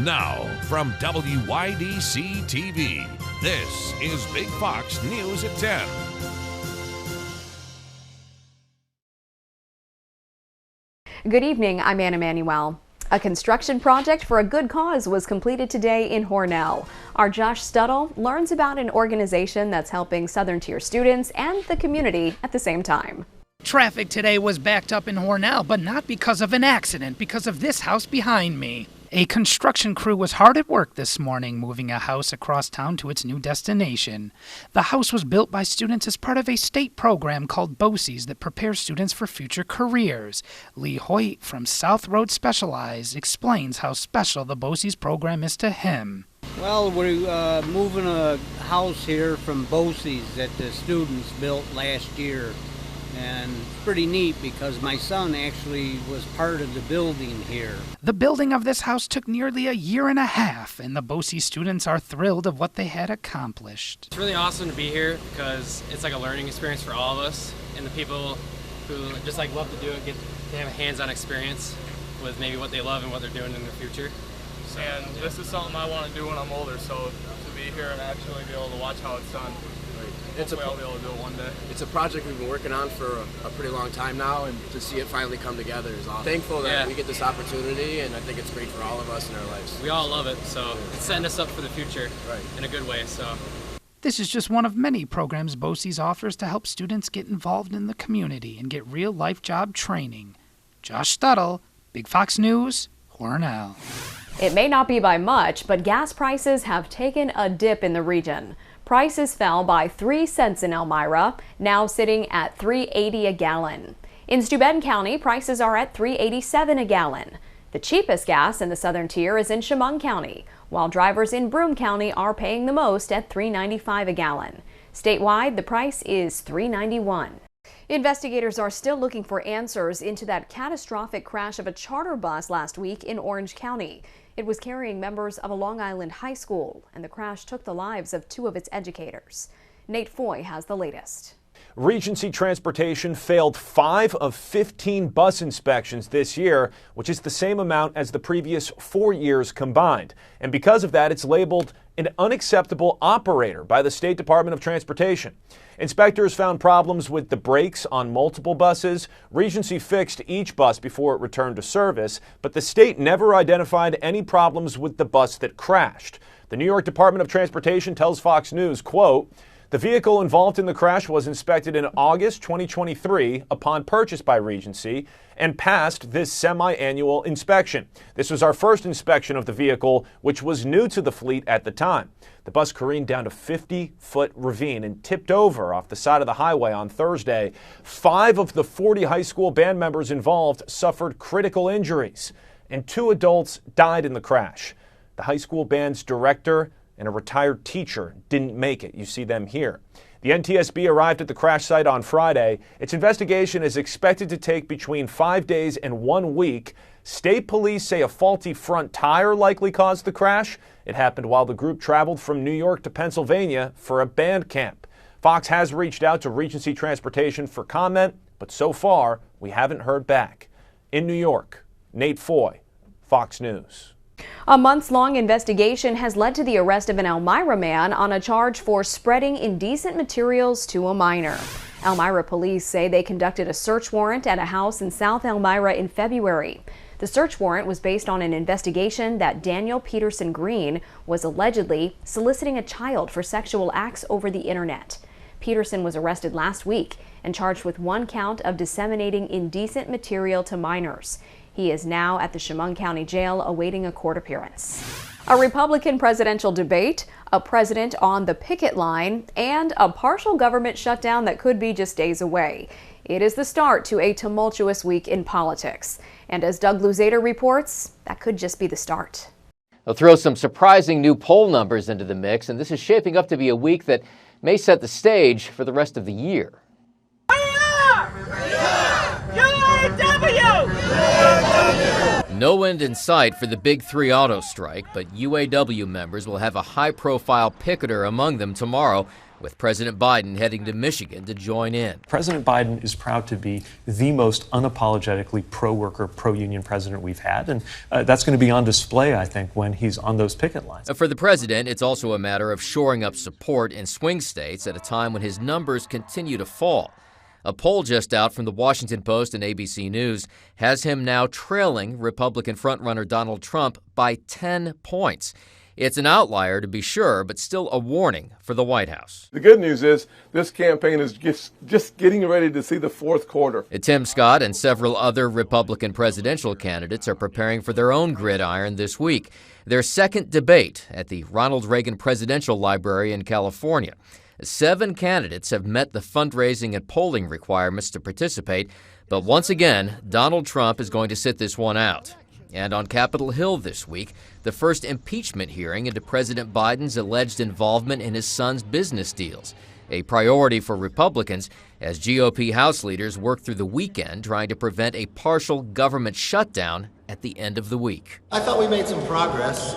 Now, from WYDC TV, this is Big Fox News at 10. Good evening, I'm Anna Manuel. A construction project for a good cause was completed today in Hornell. Our Josh Stuttle learns about an organization that's helping Southern Tier students and the community at the same time. Traffic today was backed up in Hornell, but not because of an accident, because of this house behind me. A construction crew was hard at work this morning, moving a house across town to its new destination. The house was built by students as part of a state program called BOCES that prepares students for future careers. Lee Hoyt from South Road Specialized explains how special the BOCES program is to him. Well, we're moving a house here from BOCES that the students built last year. And it's pretty neat because my son actually was part of the building here. The building of this house took nearly a year and a half, and the BOCES students are thrilled of what they had accomplished. It's really awesome to be here because it's like a learning experience for all of us, and the people who just like love to do it get to have a hands-on experience with maybe what they love and what they're doing in their future. So, and this is something I want to do when I'm older, so to be here and actually be able to watch how it's done. Hopefully I'll be able to do it one day. It's a project we've been working on for a pretty long time now, and to see it finally come together is awesome. Thankful that we get this opportunity, and I think it's great for all of us in our lives. We all love it, so it's setting us up for the future in a good way. So this is just one of many programs BOCES offers to help students get involved in the community and get real-life job training. Josh Stuttle, Big Fox News, Hornell. It may not be by much, but gas prices have taken a dip in the region. Prices fell by 3 cents in Elmira, now sitting at $3.80 a gallon. In Steuben County, prices are at $3.87 a gallon. The cheapest gas in the Southern Tier is in Chemung County, while drivers in Broome County are paying the most at $3.95 a gallon. Statewide, the price is $3.91. Investigators are still looking for answers into that catastrophic crash of a charter bus last week in Orange County. It was carrying members of a Long Island high school, and the crash took the lives of 2 of its educators. Nate Foy has the latest. Regency Transportation failed 5 of 15 bus inspections this year, which is the same amount as the previous 4 years combined. And because of that, it's labeled an unacceptable operator by the State Department of Transportation. Inspectors found problems with the brakes on multiple buses. Regency fixed each bus before it returned to service, but the state never identified any problems with the bus that crashed. The New York Department of Transportation tells Fox News, quote, "The vehicle involved in the crash was inspected in August 2023 upon purchase by Regency and passed this semi-annual inspection. This was our first inspection of the vehicle, which was new to the fleet at the time. The bus careened down a 50-foot ravine and tipped over off the side of the highway on Thursday. 5 of the 40 high school band members involved suffered critical injuries, and 2 adults died in the crash. The high school band's director and a retired teacher didn't make it. You see them here. The NTSB arrived at the crash site on Friday. Its investigation is expected to take between 5 days and 1 week. State police say a faulty front tire likely caused the crash. It happened while the group traveled from New York to Pennsylvania for a band camp. Fox has reached out to Regency Transportation for comment, but so far we haven't heard back. In New York, Nate Foy, Fox News. A months-long investigation has led to the arrest of an Elmira man on a charge for spreading indecent materials to a minor. Elmira police say they conducted a search warrant at a house in South Elmira in February. The search warrant was based on an investigation that Daniel Peterson Green was allegedly soliciting a child for sexual acts over the internet. Peterson was arrested last week and charged with 1 count of disseminating indecent material to minors. He is now at the Chemung County Jail awaiting a court appearance. A Republican presidential debate, a president on the picket line, and a partial government shutdown that could be just days away. It is the start to a tumultuous week in politics. And as Doug Luzader reports, that could just be the start. They'll throw some surprising new poll numbers into the mix, and this is shaping up to be a week that may set the stage for the rest of the year. No end in sight for the Big Three auto strike, but UAW members will have a high-profile picketer among them tomorrow with President Biden heading to Michigan to join in. President Biden is proud to be the most unapologetically pro-worker, pro-union president we've had, and that's going to be on display, I think, when he's on those picket lines. For the president, it's also a matter of shoring up support in swing states at a time when his numbers continue to fall. A poll just out from the Washington Post and ABC News has him now trailing Republican frontrunner Donald Trump by 10 points. It's an outlier, to be sure, but still a warning for the White House. The good news is this campaign is just getting ready to see the fourth quarter. Tim Scott and several other Republican presidential candidates are preparing for their own gridiron this week, their second debate at the Ronald Reagan Presidential Library in California. 7 candidates have met the fundraising and polling requirements to participate, but once again, Donald Trump is going to sit this one out. And on Capitol Hill this week, the first impeachment hearing into President Biden's alleged involvement in his son's business deals, a priority for Republicans as GOP House leaders work through the weekend trying to prevent a partial government shutdown at the end of the week. I thought we made some progress.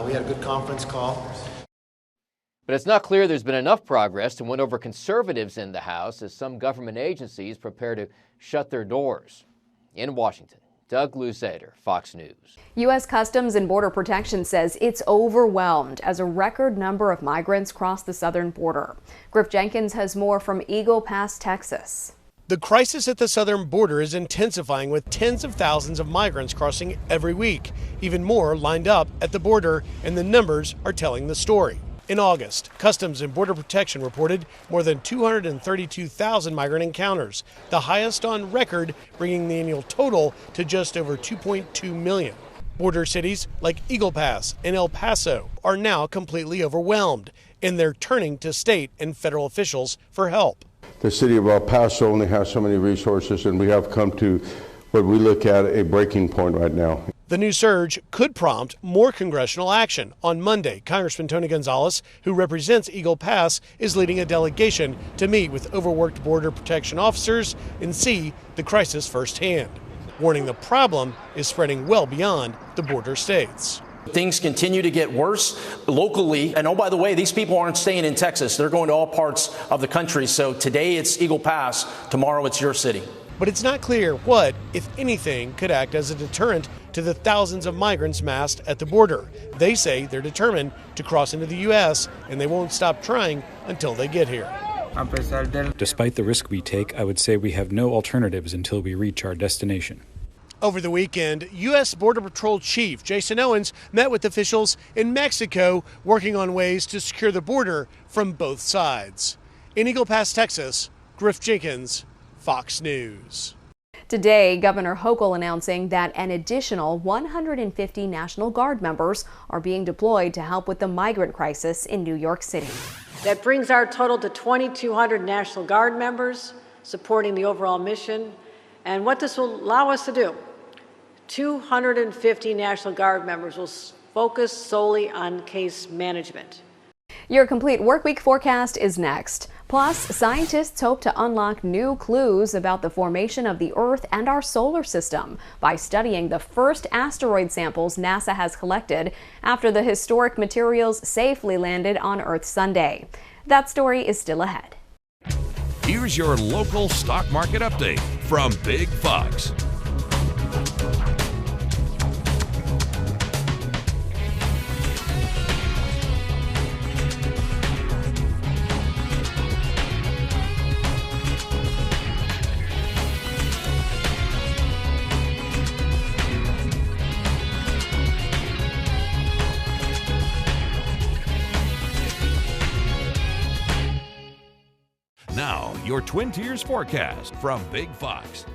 We had a good conference call. But it's not clear there's been enough progress to win over conservatives in the House as some government agencies prepare to shut their doors. In Washington, Doug Luzader, Fox News. U.S. Customs and Border Protection says it's overwhelmed as a record number of migrants cross the southern border. Griff Jenkins has more from Eagle Pass, Texas. The crisis at the southern border is intensifying with tens of thousands of migrants crossing every week. Even more lined up at the border, and the numbers are telling the story. In August, Customs and Border Protection reported more than 232,000 migrant encounters, the highest on record, bringing the annual total to just over 2.2 million. Border cities like Eagle Pass and El Paso are now completely overwhelmed, and they're turning to state and federal officials for help. The city of El Paso only has so many resources, and we have come to what we look at a breaking point right now. The new surge could prompt more congressional action. On Monday, Congressman Tony Gonzalez, who represents Eagle Pass, is leading a delegation to meet with overworked border protection officers and see the crisis firsthand, warning the problem is spreading well beyond the border states. Things continue to get worse locally. And oh, by the way, these people aren't staying in Texas. They're going to all parts of the country. So today it's Eagle Pass. Tomorrow it's your city. But it's not clear what, if anything, could act as a deterrent to the thousands of migrants massed at the border. They say they're determined to cross into the U.S., and they won't stop trying until they get here. Despite the risk we take, I would say we have no alternatives until we reach our destination. Over the weekend, U.S. Border Patrol Chief Jason Owens met with officials in Mexico working on ways to secure the border from both sides. In Eagle Pass, Texas, Griff Jenkins, Fox News. Today, Governor Hochul announcing that an additional 150 National Guard members are being deployed to help with the migrant crisis in New York City. That brings our total to 2,200 National Guard members supporting the overall mission. And what this will allow us to do, 250 National Guard members will focus solely on case management. Your complete workweek forecast is next. Plus, scientists hope to unlock new clues about the formation of the Earth and our solar system by studying the first asteroid samples NASA has collected after the historic materials safely landed on Earth Sunday. That story is still ahead. Here's your local stock market update from Big Fox. Now, your Twin Tiers forecast from Big Fox.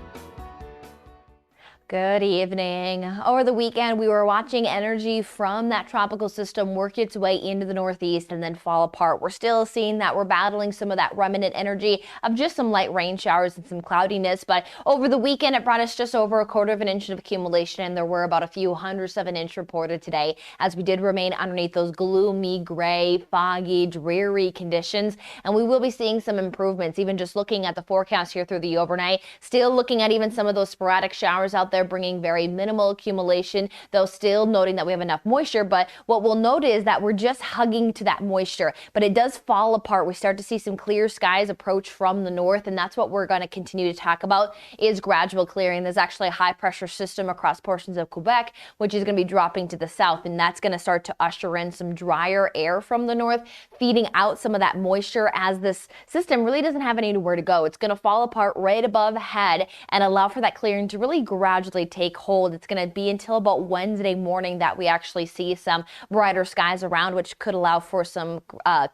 Good evening. Over the weekend, we were watching energy from that tropical system work its way into the northeast and then fall apart. We're still seeing that we're battling some of that remnant energy of just some light rain showers and some cloudiness. But over the weekend, it brought us just over 1/4 inch of accumulation, and there were about a few 100th inch reported today, as we did remain underneath those gloomy, gray, foggy, dreary conditions. And we will be seeing some improvements, even just looking at the forecast here through the overnight. Still looking at even some of those sporadic showers out there there, bringing very minimal accumulation, though still noting that we have enough moisture. But what we'll note is that we're just hugging to that moisture, but it does fall apart. We start to see some clear skies approach from the north, and that's what we're going to continue to talk about, is gradual clearing. There's actually a high pressure system across portions of Quebec, which is going to be dropping to the south, and that's going to start to usher in some drier air from the north, feeding out some of that moisture as this system really doesn't have anywhere to go. It's going to fall apart right above head and allow for that clearing to really gradually take hold. It's going to be until about Wednesday morning that we actually see some brighter skies around, which could allow for some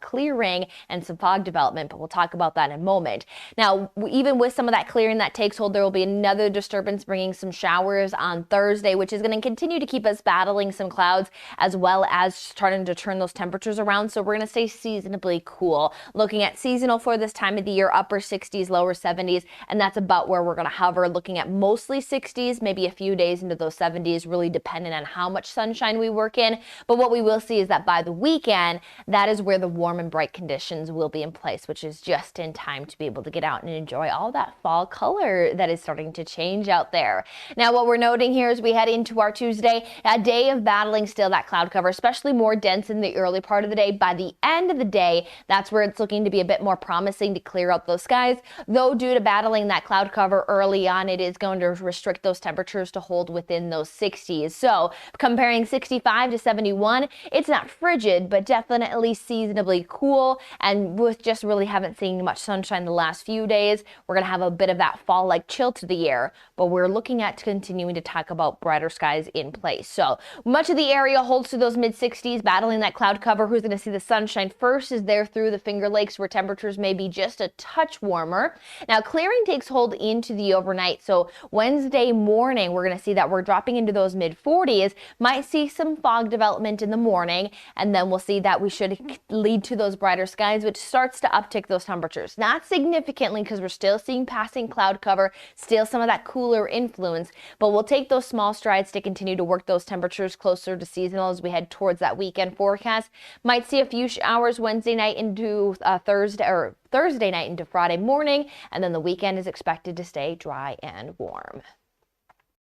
clearing and some fog development, but we'll talk about that in a moment. Now, even with some of that clearing that takes hold, there will be another disturbance bringing some showers on Thursday, which is going to continue to keep us battling some clouds as well as starting to turn those temperatures around. So we're going to stay seasonably cool. Looking at seasonal for this time of the year, upper 60s, lower 70s, and that's about where we're going to hover, looking at mostly 60s, maybe a few days into those 70s, really depending on how much sunshine we work in. But what we will see is that by the weekend, that is where the warm and bright conditions will be in place, which is just in time to be able to get out and enjoy all that fall color that is starting to change out there. Now, what we're noting here as we head into our Tuesday, a day of battling still that cloud cover, especially more dense in the early part of the day. By the end of the day, that's where it's looking to be a bit more promising to clear out those skies. Though due to battling that cloud cover early on, it is going to restrict those temperatures to hold within those 60s. So comparing 65 to 71, it's not frigid, but definitely seasonably cool. And with just really haven't seen much sunshine the last few days, we're going to have a bit of that fall-like chill to the air, but we're looking at continuing to talk about brighter skies in place. So much of the area holds to those mid-60s, battling that cloud cover. Who's going to see the sunshine first is there through the Finger Lakes, where temperatures may be just a touch warmer. Now, clearing takes hold into the overnight, so Wednesday morning, we're going to see that we're dropping into those mid-40s, might see some fog development in the morning, and then we'll see that we should lead to those brighter skies, which starts to uptick those temperatures. Not significantly, because we're still seeing passing cloud cover, still some of that cooler influence, but we'll take those small strides to continue to work those temperatures closer to seasonal as we head towards that weekend forecast. Might see a few showers Wednesday night into Thursday night into Friday morning, and then the weekend is expected to stay dry and warm.